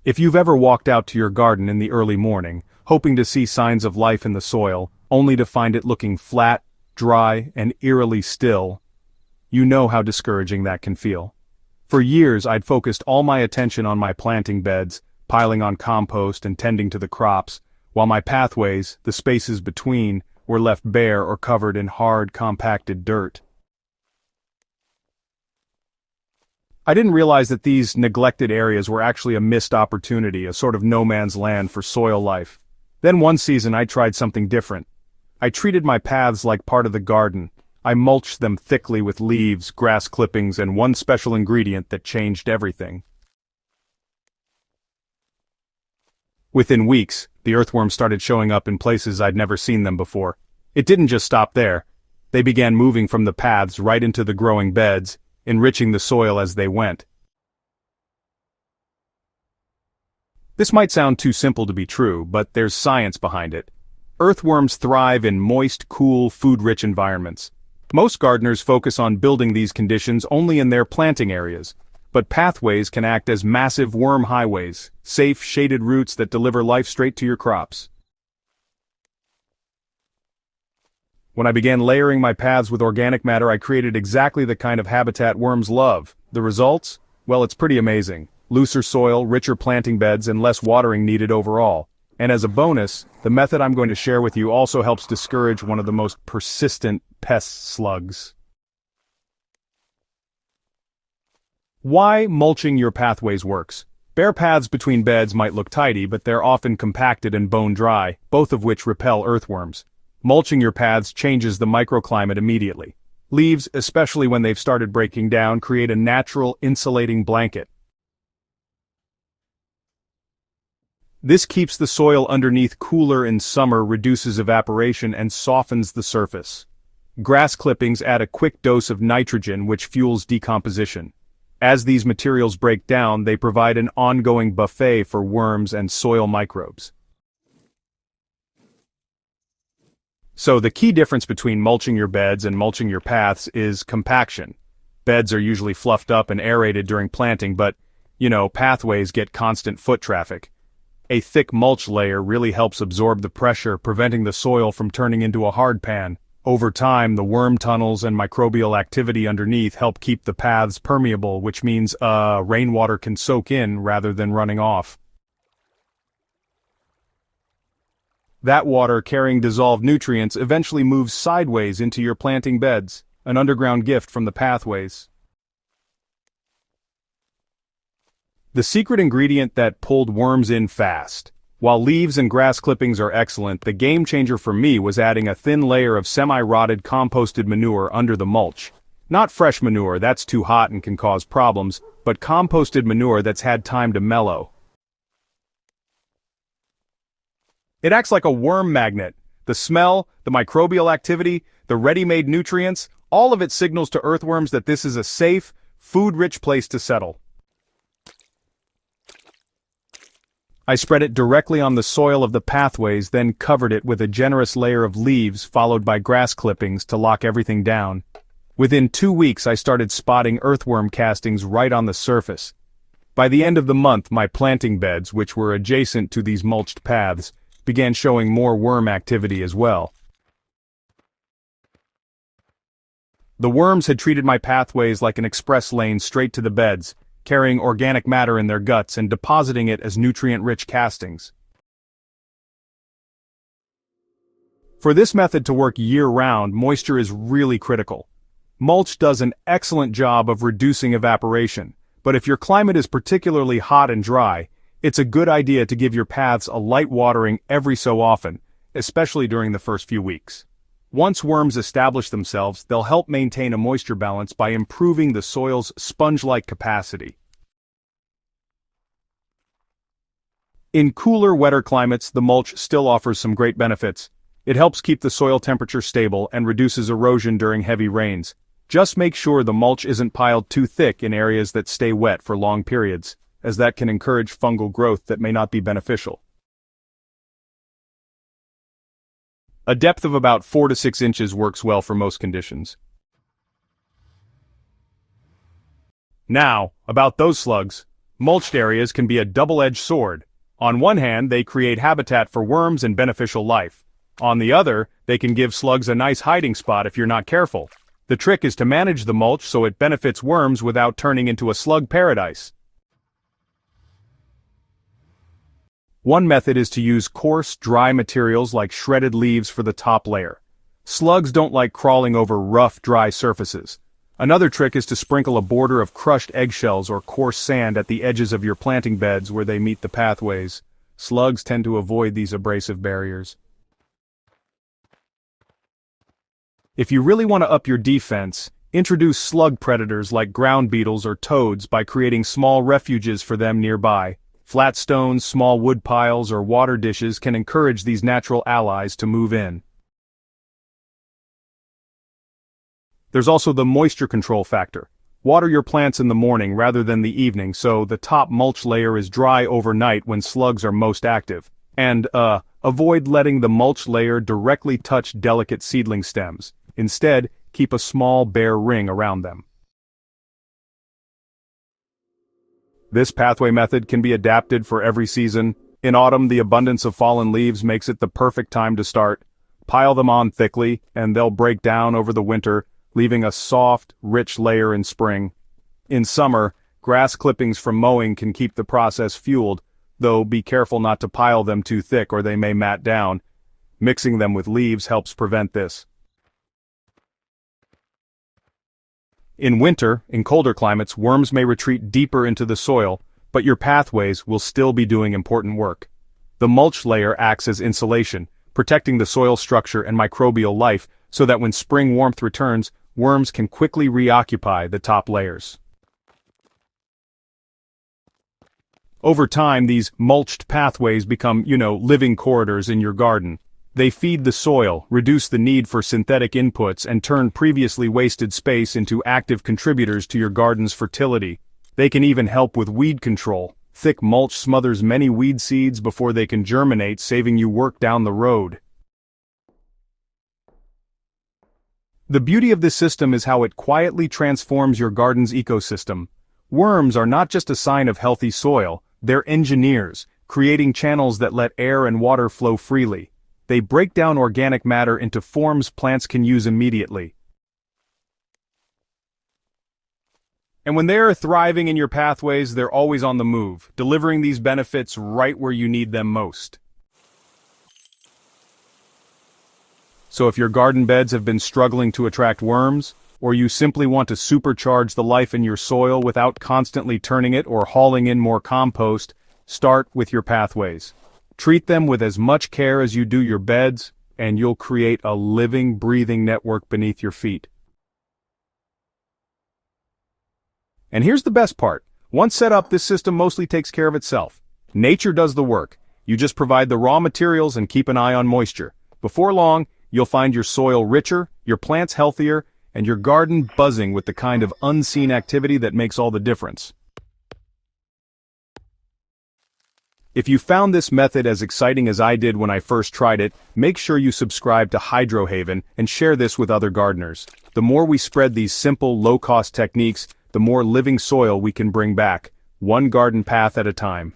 If you've ever walked out to your garden in the early morning, hoping to see signs of life in the soil, only to find it looking flat, dry, and eerily still, you know how discouraging that can feel. For years I'd focused all my attention on my planting beds, piling on compost and tending to the crops, while my pathways, the spaces between, were left bare or covered in hard, compacted dirt. I didn't realize that these neglected areas were actually a missed opportunity, a sort of no man's land for soil life. Then one season I tried something different. I treated my paths like part of the garden. I mulched them thickly with leaves, grass clippings, and one special ingredient that changed everything. Within weeks, the earthworms started showing up in places I'd never seen them before. It didn't just stop there. They began moving from the paths right into the growing beds, enriching the soil as they went. This might sound too simple to be true, but there's science behind it. Earthworms thrive in moist, cool, food-rich environments. Most gardeners focus on building these conditions only in their planting areas, but pathways can act as massive worm highways, safe, shaded routes that deliver life straight to your crops. When I began layering my paths with organic matter, I created exactly the kind of habitat worms love. The results? Well, it's pretty amazing. Looser soil, richer planting beds, and less watering needed overall. And as a bonus, the method I'm going to share with you also helps discourage one of the most persistent pest slugs. Why mulching your pathways works. Bare paths between beds might look tidy, but they're often compacted and bone dry, both of which repel earthworms. Mulching your paths changes the microclimate immediately. Leaves, especially when they've started breaking down, create a natural insulating blanket. This keeps the soil underneath cooler in summer, reduces evaporation, and softens the surface. Grass clippings add a quick dose of nitrogen which fuels decomposition. As these materials break down, they provide an ongoing buffet for worms and soil microbes. So the key difference between mulching your beds and mulching your paths is compaction. Beds are usually fluffed up and aerated during planting, but, pathways get constant foot traffic. A thick mulch layer really helps absorb the pressure, preventing the soil from turning into a hard pan. Over time, the worm tunnels and microbial activity underneath help keep the paths permeable, which means rainwater can soak in rather than running off. That water, carrying dissolved nutrients, eventually moves sideways into your planting beds, an underground gift from the pathways. The secret ingredient that pulled worms in fast. While leaves and grass clippings are excellent, the game changer for me was adding a thin layer of semi-rotted composted manure under the mulch. Not fresh manure, that's too hot and can cause problems, but composted manure that's had time to mellow. It acts like a worm magnet. The smell, the microbial activity, the ready-made nutrients, all of it signals to earthworms that this is a safe, food-rich place to settle. I spread it directly on the soil of the pathways, then covered it with a generous layer of leaves followed by grass clippings to lock everything down. Within 2 weeks I started spotting earthworm castings right on the surface. By the end of the month, my planting beds, which were adjacent to these mulched paths, began showing more worm activity as well. The worms had treated my pathways like an express lane straight to the beds, carrying organic matter in their guts and depositing it as nutrient-rich castings. For this method to work year-round, moisture is really critical. Mulch does an excellent job of reducing evaporation, but if your climate is particularly hot and dry, it's a good idea to give your paths a light watering every so often, especially during the first few weeks. Once worms establish themselves, they'll help maintain a moisture balance by improving the soil's sponge-like capacity. In cooler, wetter climates, the mulch still offers some great benefits. It helps keep the soil temperature stable and reduces erosion during heavy rains. Just make sure the mulch isn't piled too thick in areas that stay wet for long periods, as that can encourage fungal growth that may not be beneficial. A depth of about 4 to 6 inches works well for most conditions. Now, about those slugs. Mulched areas can be a double-edged sword. On one hand, they create habitat for worms and beneficial life. On the other, they can give slugs a nice hiding spot if you're not careful. The trick is to manage the mulch so it benefits worms without turning into a slug paradise. One method is to use coarse, dry materials like shredded leaves for the top layer. Slugs don't like crawling over rough, dry surfaces. Another trick is to sprinkle a border of crushed eggshells or coarse sand at the edges of your planting beds where they meet the pathways. Slugs tend to avoid these abrasive barriers. If you really want to up your defense, introduce slug predators like ground beetles or toads by creating small refuges for them nearby. Flat stones, small wood piles, or water dishes can encourage these natural allies to move in. There's also the moisture control factor. Water your plants in the morning rather than the evening so the top mulch layer is dry overnight when slugs are most active. And, avoid letting the mulch layer directly touch delicate seedling stems. Instead, keep a small bare ring around them. This pathway method can be adapted for every season. In autumn, the abundance of fallen leaves makes it the perfect time to start. Pile them on thickly, and they'll break down over the winter, leaving a soft, rich layer in spring. In summer, grass clippings from mowing can keep the process fueled, though be careful not to pile them too thick or they may mat down. Mixing them with leaves helps prevent this. In winter, in colder climates, worms may retreat deeper into the soil, but your pathways will still be doing important work. The mulch layer acts as insulation, protecting the soil structure and microbial life so that when spring warmth returns, worms can quickly reoccupy the top layers. Over time, these mulched pathways become, living corridors in your garden. They feed the soil, reduce the need for synthetic inputs, and turn previously wasted space into active contributors to your garden's fertility. They can even help with weed control. Thick mulch smothers many weed seeds before they can germinate, saving you work down the road. The beauty of this system is how it quietly transforms your garden's ecosystem. Worms are not just a sign of healthy soil, they're engineers, creating channels that let air and water flow freely. They break down organic matter into forms plants can use immediately. And when they are thriving in your pathways, they're always on the move, delivering these benefits right where you need them most. So if your garden beds have been struggling to attract worms, or you simply want to supercharge the life in your soil without constantly turning it or hauling in more compost, start with your pathways. Treat them with as much care as you do your beds, and you'll create a living, breathing network beneath your feet. And here's the best part. Once set up, this system mostly takes care of itself. Nature does the work. You just provide the raw materials and keep an eye on moisture. Before long, you'll find your soil richer, your plants healthier, and your garden buzzing with the kind of unseen activity that makes all the difference. If you found this method as exciting as I did when I first tried it, make sure you subscribe to Hydrohaven and share this with other gardeners. The more we spread these simple, low-cost techniques, the more living soil we can bring back, one garden path at a time.